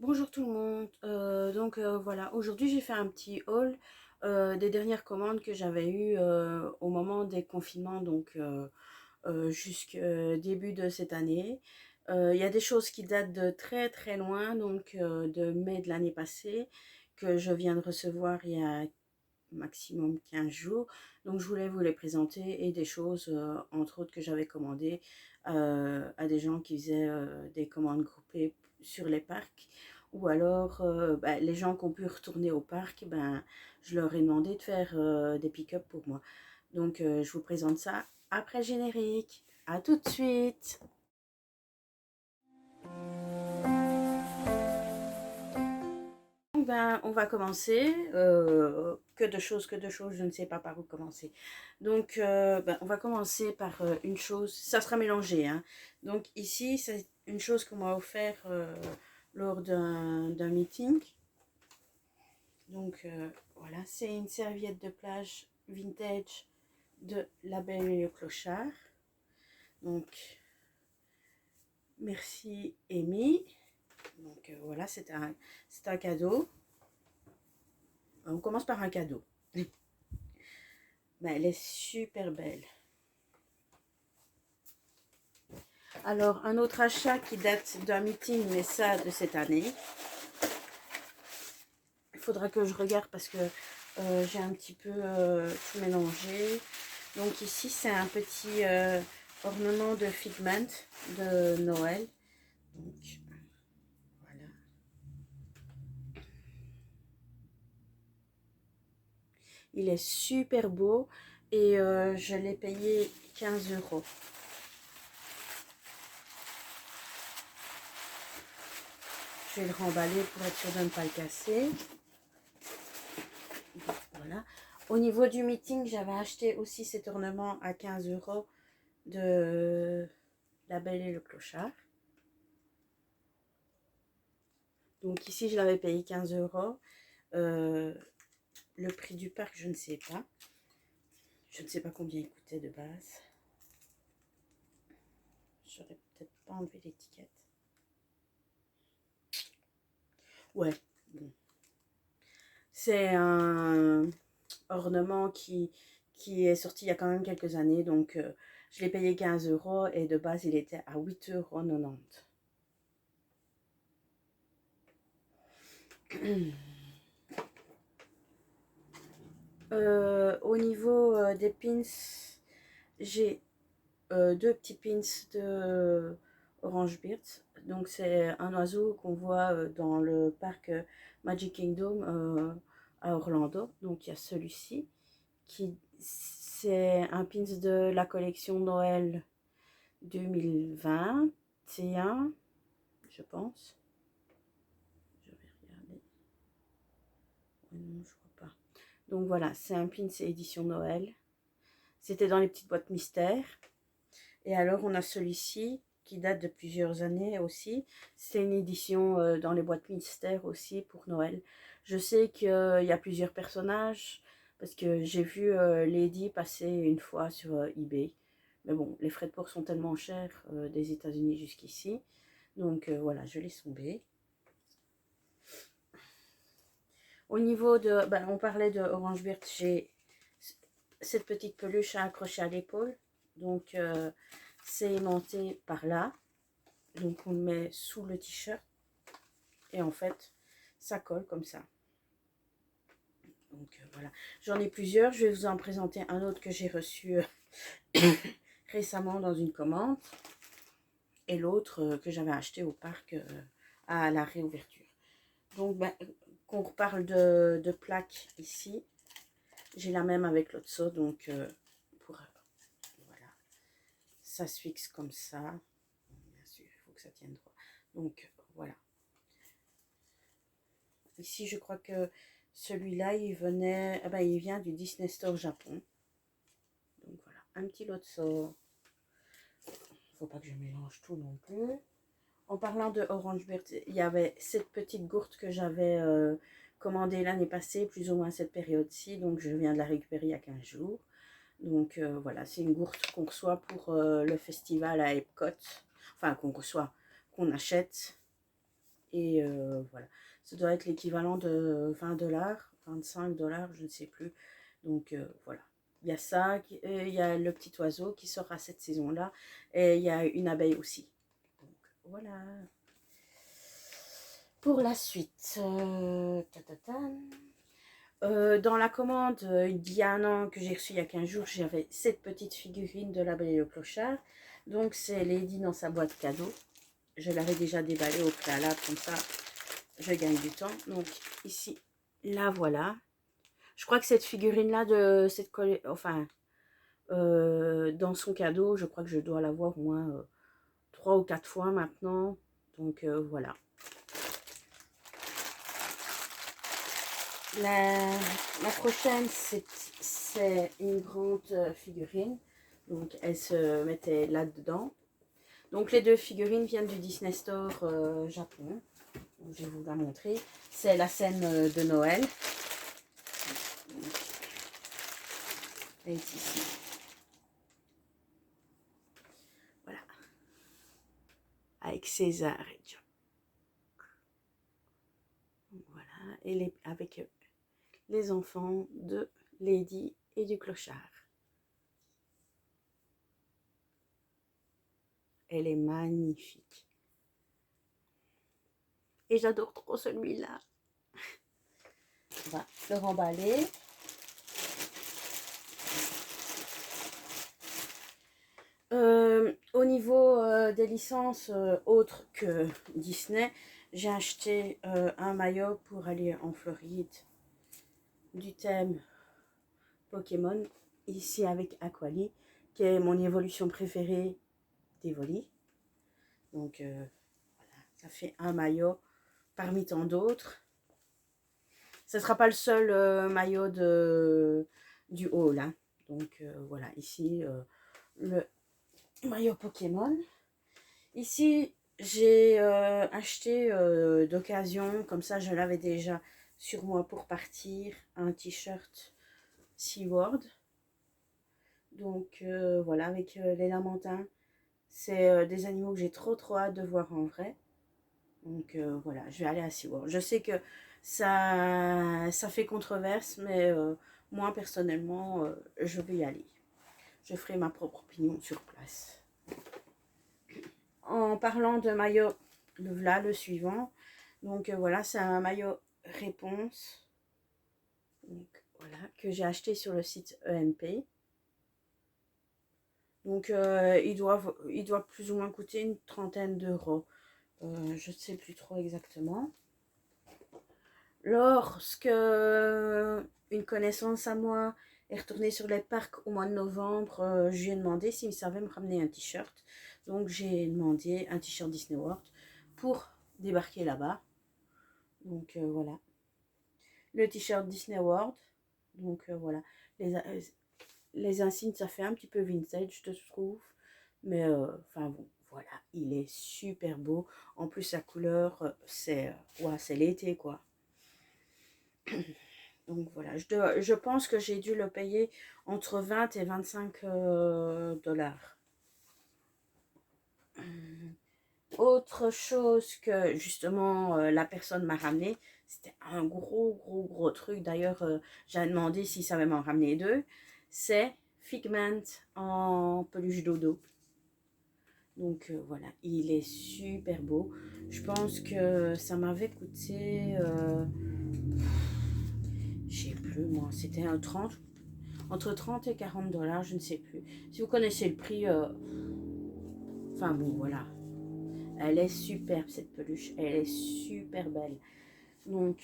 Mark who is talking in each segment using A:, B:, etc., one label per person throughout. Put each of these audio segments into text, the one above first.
A: Bonjour tout le monde. Voilà, aujourd'hui j'ai fait un petit haul des dernières commandes que j'avais eues au moment des confinements, jusqu'au début de cette année. Il y a des choses qui datent de très très loin, de mai de l'année passée, que je viens de recevoir il y a maximum 15 jours. Donc je voulais vous les présenter et des choses, entre autres, que j'avais commandées à des gens qui faisaient des commandes groupées sur les parcs. Ou alors, les gens qui ont pu retourner au parc, je leur ai demandé de faire des pick-up pour moi. Je vous présente ça après le générique. À tout de suite. On va commencer. Que de choses, je ne sais pas par où commencer. On va commencer par une chose, ça sera mélangé, hein. Donc, ici, c'est une chose qu'on m'a offert lors d'un meeting. Voilà, c'est une serviette de plage vintage de La Belle et le Clochard. Donc, merci, Amy. Voilà, c'est un cadeau. On commence par un cadeau. Elle est super belle. Alors, un autre achat qui date d'un meeting, mais ça de cette année. Il faudra que je regarde parce que j'ai un petit peu tout mélangé. Donc ici, c'est un petit ornement de figment de Noël. Donc, voilà. Il est super beau et je l'ai payé 15 €. Je vais le remballer pour être sûr de ne pas le casser. Voilà. Au niveau du meeting, j'avais acheté aussi cet ornement à 15 € de La Belle et le Clochard. Donc ici, je l'avais payé 15 €. Le prix du parc, je ne sais pas. Je ne sais pas combien il coûtait de base. J'aurais peut-être pas enlevé l'étiquette. Ouais, bon. C'est un ornement qui est sorti il y a quand même quelques années. Je l'ai payé 15 € et de base, il était à 8,90 €. Au niveau des pins, j'ai deux petits pins de Orange Beard. Donc c'est un oiseau qu'on voit dans le parc Magic Kingdom à Orlando. Donc il y a celui-ci qui c'est un pins de la collection Noël 2021, je pense. Je vais regarder. Non, je crois pas. Donc voilà, c'est un pins édition Noël. C'était dans les petites boîtes mystères. Et alors, on a celui-ci qui date de plusieurs années aussi. C'est une édition dans les boîtes mystères aussi pour Noël. Je sais qu'il y a plusieurs personnages parce que j'ai vu Lady passer une fois sur eBay. Mais bon, les frais de port sont tellement chers des États-Unis jusqu'ici. Voilà, je laisse tomber. Au niveau de... on parlait de Orange Beard, j'ai cette petite peluche à accrocher à l'épaule. C'est aimanté par là. Donc on le met sous le t-shirt et en fait ça colle comme ça. Voilà, j'en ai plusieurs. Je vais vous en présenter un autre que j'ai reçu récemment dans une commande et l'autre que j'avais acheté au parc à la réouverture. Qu'on reparle de plaques ici, j'ai la même avec l'autre saut. Voilà, ça se fixe comme ça. Bien sûr, il faut que ça tienne droit. Voilà. Ici, je crois que celui-là, il vient du Disney Store Japon. Donc voilà, un petit lot de sort. Faut pas que je mélange tout non plus. En parlant de Orange Beard, il y avait cette petite gourde que j'avais commandée l'année passée, plus ou moins à cette période-ci. Donc je viens de la récupérer il y a 15 jours. Voilà, c'est une gourde qu'on reçoit pour le festival à Epcot. Enfin, qu'on reçoit, qu'on achète. Et voilà, ça doit être l'équivalent de 20 $, 25 $, je ne sais plus. Donc voilà, il y a ça, il y a le petit oiseau qui sort à cette saison-là, et il y a une abeille aussi. Donc voilà. Pour la suite, dans la commande il y a un an que j'ai reçu il y a 15 jours, j'avais cette petite figurine de la Belle et le Clochard. Donc c'est Lady dans sa boîte cadeau. Je l'avais déjà déballée au préalable, comme ça je gagne du temps. Donc ici, la voilà. Je crois que cette figurine-là de cette enfin, dans son cadeau, je crois que je dois l'avoir au moins 3 ou 4 fois maintenant. Donc voilà. La prochaine, c'est une grande figurine. Donc, elle se mettait là-dedans. Donc, les deux figurines viennent du Disney Store Japon. Donc, je vais vous la montrer. C'est la scène de Noël. Donc, elle est ici. Voilà. Avec César et John. Voilà. Et avec les enfants de Lady et du Clochard. Elle est magnifique. Et j'adore trop celui-là. On va le remballer. Au niveau des licences autres que Disney, j'ai acheté un maillot pour aller en Floride du thème Pokémon, ici avec Aquali, qui est mon évolution préférée d'Evoli. Donc voilà, ça fait un maillot parmi tant d'autres. Ce ne sera pas le seul maillot du haul. Hein. Donc voilà, ici le maillot Pokémon. Ici, j'ai acheté d'occasion, comme ça je l'avais déjà sur moi pour partir, un t-shirt SeaWorld. Donc voilà, avec les lamantins. C'est des animaux que j'ai trop hâte de voir en vrai. Donc voilà, je vais aller à SeaWorld. Je sais que ça fait controverse, mais moi personnellement, je vais y aller. Je ferai ma propre opinion sur place. En parlant de maillot, voilà le suivant. Donc voilà, c'est un maillot réponse. Donc voilà, que j'ai acheté sur le site EMP. Donc il doit plus ou moins coûter une trentaine d'euros. Je ne sais plus trop exactement. Lorsque une connaissance à moi est retournée sur les parcs au mois de novembre, je lui ai demandé s'il savait me ramener un t-shirt. Donc j'ai demandé un t-shirt Disney World pour débarquer là-bas. Donc voilà. Le t-shirt Disney World. Donc voilà. Les insignes, ça fait un petit peu vintage, je trouve. Mais enfin bon, voilà. Il est super beau. En plus, sa couleur, c'est l'été, quoi. Donc voilà, je pense que j'ai dû le payer entre 20 et 25 dollars. Autre chose que justement la personne m'a ramené, c'était un gros truc. D'ailleurs, j'ai demandé s'il savait m'en ramener deux. C'est Figment en peluche dodo. Donc voilà, il est super beau. Je pense que ça m'avait coûté, je sais plus moi, c'était un 30, entre 30 et 40 dollars, je ne sais plus. Si vous connaissez le prix, enfin bon voilà. Elle est superbe cette peluche, elle est super belle. Donc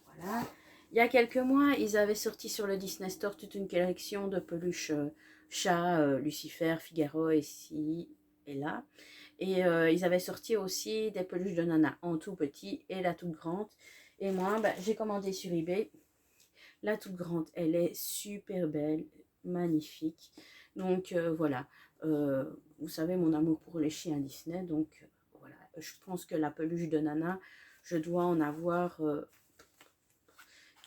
A: voilà. Il y a quelques mois, ils avaient sorti sur le Disney Store toute une collection de peluches chat, Lucifer, Figaro ici et là. Et ils avaient sorti aussi des peluches de Nana en tout petit et la toute grande. Et moi, bah, j'ai commandé sur eBay. La toute grande, elle est super belle, magnifique. Donc voilà, vous savez mon amour pour les chiens Disney. Donc voilà, je pense que la peluche de Nana, je dois en avoir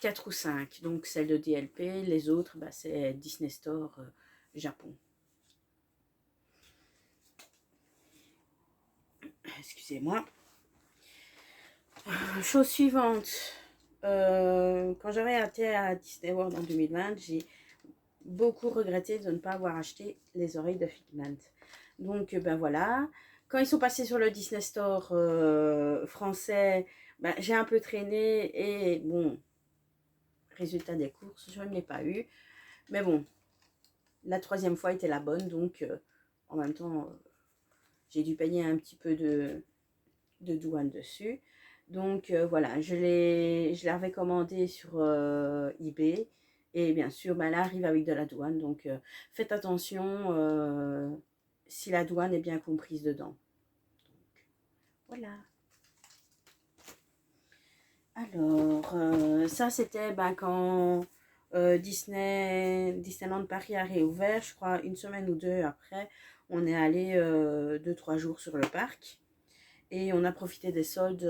A: 4 ou 5. Donc celle de DLP, les autres, bah, c'est Disney Store Japon. Excusez-moi. chose suivante. Quand j'avais été à Disney World en 2020, j'ai beaucoup regretté de ne pas avoir acheté les oreilles de Figment. Donc, ben voilà. Quand ils sont passés sur le Disney Store français, ben, j'ai un peu traîné et bon, résultat des courses, je ne l'ai pas eu. Mais bon, la troisième fois était la bonne, donc en même temps, j'ai dû payer un petit peu de douane dessus. Donc voilà, je l'avais commandé sur eBay. Et bien sûr, ben, là arrive avec de la douane. Donc faites attention si la douane est bien comprise dedans. Donc, voilà. Alors, ça c'était ben, quand Disneyland Paris a réouvert, je crois une semaine ou deux après. On est allé 2-3 jours sur le parc. Et on a profité des soldes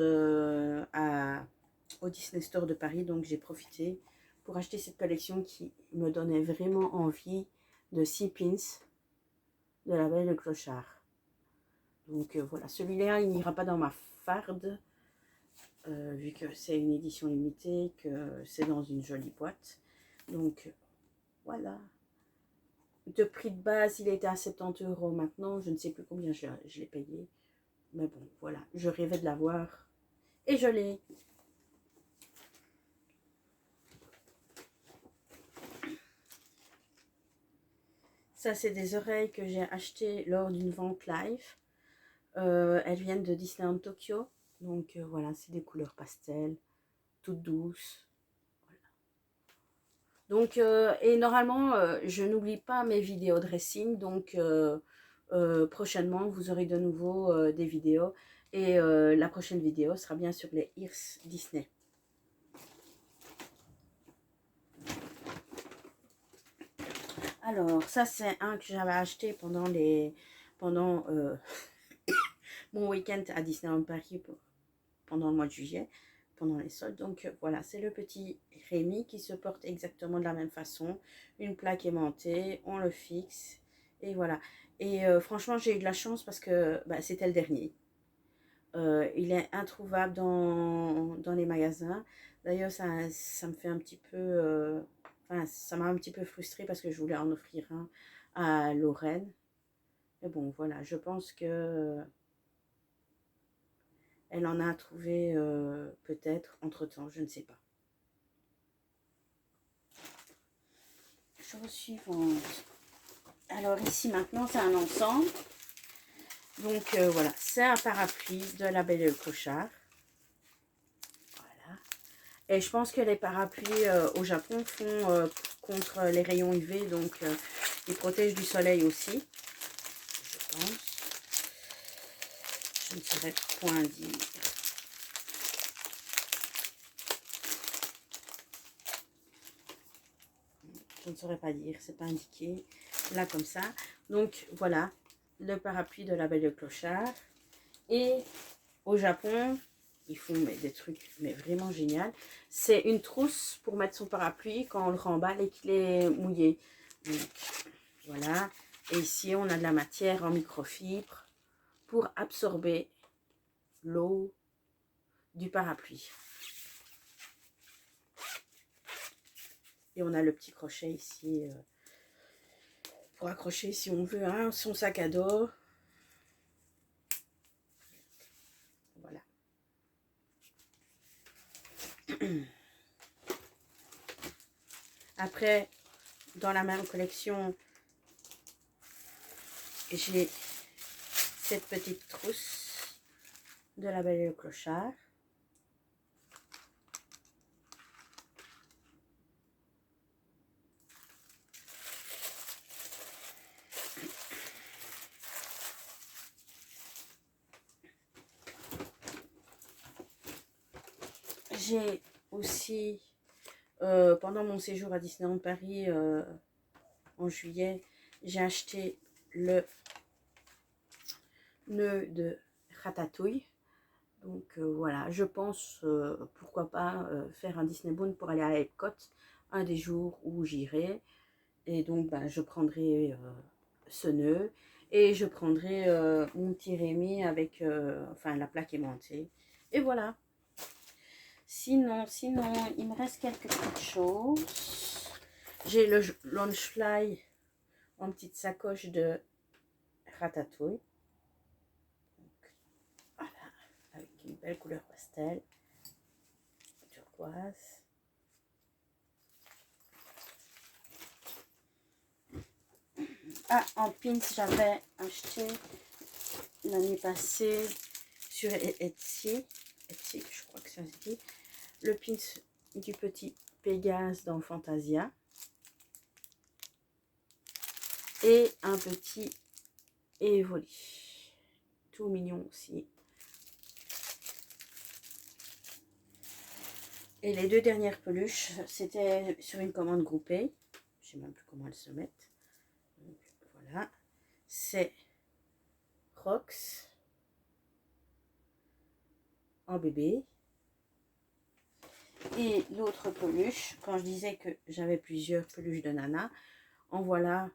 A: au Disney Store de Paris. Donc j'ai profité pour acheter cette collection qui me donnait vraiment envie de Sea Pins de la Belle et le Clochard. Donc voilà, celui-là il n'ira pas dans ma farde. Vu que c'est une édition limitée, que c'est dans une jolie boîte. Donc voilà. De prix de base, il était à 70 € maintenant. Je ne sais plus combien je l'ai payé. Mais bon, voilà. Je rêvais de l'avoir. Et je l'ai. Ça, c'est des oreilles que j'ai achetées lors d'une vente live. Elles viennent de Disneyland Tokyo. Donc voilà, c'est des couleurs pastel, toutes douces. Donc, et normalement, je n'oublie pas mes vidéos dressing. Donc, prochainement, vous aurez de nouveau des vidéos. Et la prochaine vidéo sera bien sur les Ears Disney. Alors, ça, c'est un que j'avais acheté pendant mon week-end à Disneyland Paris pendant le mois de juillet, pendant les soldes. Donc voilà, c'est le petit Rémi qui se porte exactement de la même façon. Une plaque aimantée, on le fixe et voilà. Et franchement, j'ai eu de la chance parce que bah, c'était le dernier. Il est introuvable dans les magasins. D'ailleurs, ça me fait un petit peu... enfin, ça m'a un petit peu frustrée parce que je voulais en offrir un à Lorraine. Mais bon, voilà, je pense que elle en a trouvé peut-être entre-temps, je ne sais pas. Chose suivante. Alors ici maintenant, c'est un ensemble. Donc voilà, c'est un parapluie de la Belle et le Clochard. Voilà. Et je pense que les parapluies au Japon font contre les rayons UV, donc ils protègent du soleil aussi, je pense. Je ne saurais point dire. Je ne saurais pas dire, c'est pas indiqué. Là comme ça. Donc voilà, le parapluie de la Belle et le Clochard. Et au Japon, ils font des trucs mais vraiment génial. C'est une trousse pour mettre son parapluie quand on le remballe et qu'il est mouillé. Donc voilà. Et ici, on a de la matière en microfibre pour absorber l'eau du parapluie. Et on a le petit crochet ici pour accrocher si on veut hein, son sac à dos. Voilà. Après, dans la même collection, j'ai cette petite trousse de la Belle et le Clochard. J'ai aussi, pendant mon séjour à Disneyland Paris en juillet, j'ai acheté le nœud de Ratatouille. Donc voilà, je pense pourquoi pas faire un Disney Bound pour aller à Epcot un des jours où j'irai. Et donc ben, je prendrai ce nœud et je prendrai mon petit Rémi avec enfin la plaque aimantée. Et voilà. Sinon, il me reste quelques petites choses. J'ai le Launchfly en petite sacoche de Ratatouille. Donc, voilà, avec une belle couleur pastel, turquoise. Ah, en pins, j'avais acheté l'année passée sur Etsy, je crois que ça se dit, le pins du petit Pégase dans Fantasia et un petit Evoli, tout mignon aussi. Et les deux dernières peluches, c'était sur une commande groupée, je sais même plus comment elles se mettent. Donc, voilà, c'est Rox en bébé. Et l'autre peluche, quand je disais que j'avais plusieurs peluches de Nana, en voilà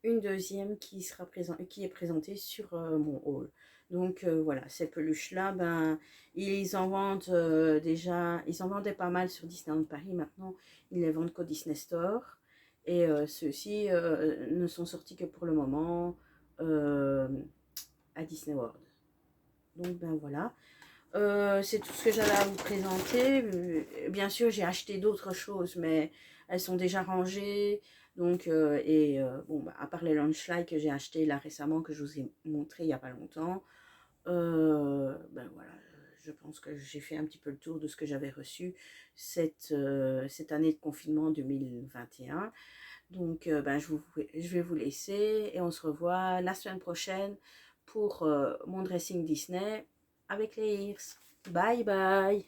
A: une deuxième qui est présentée sur mon haul. Donc voilà, ces peluches-là, ben, ils en vendent déjà, ils en vendaient pas mal sur Disneyland Paris. Maintenant, ils les vendent qu'au Disney Store. Et ceux-ci ne sont sortis que pour le moment à Disney World. Donc ben voilà. C'est tout ce que j'avais à vous présenter. Bien sûr, j'ai acheté d'autres choses, mais elles sont déjà rangées. Donc, bon, bah, à part les Launchlight que j'ai acheté là récemment, que je vous ai montré il n'y a pas longtemps, ben voilà, je pense que j'ai fait un petit peu le tour de ce que j'avais reçu cette année de confinement 2021. Donc, ben, je vais vous laisser et on se revoit la semaine prochaine pour mon dressing Disney avec les Ears. Bye bye!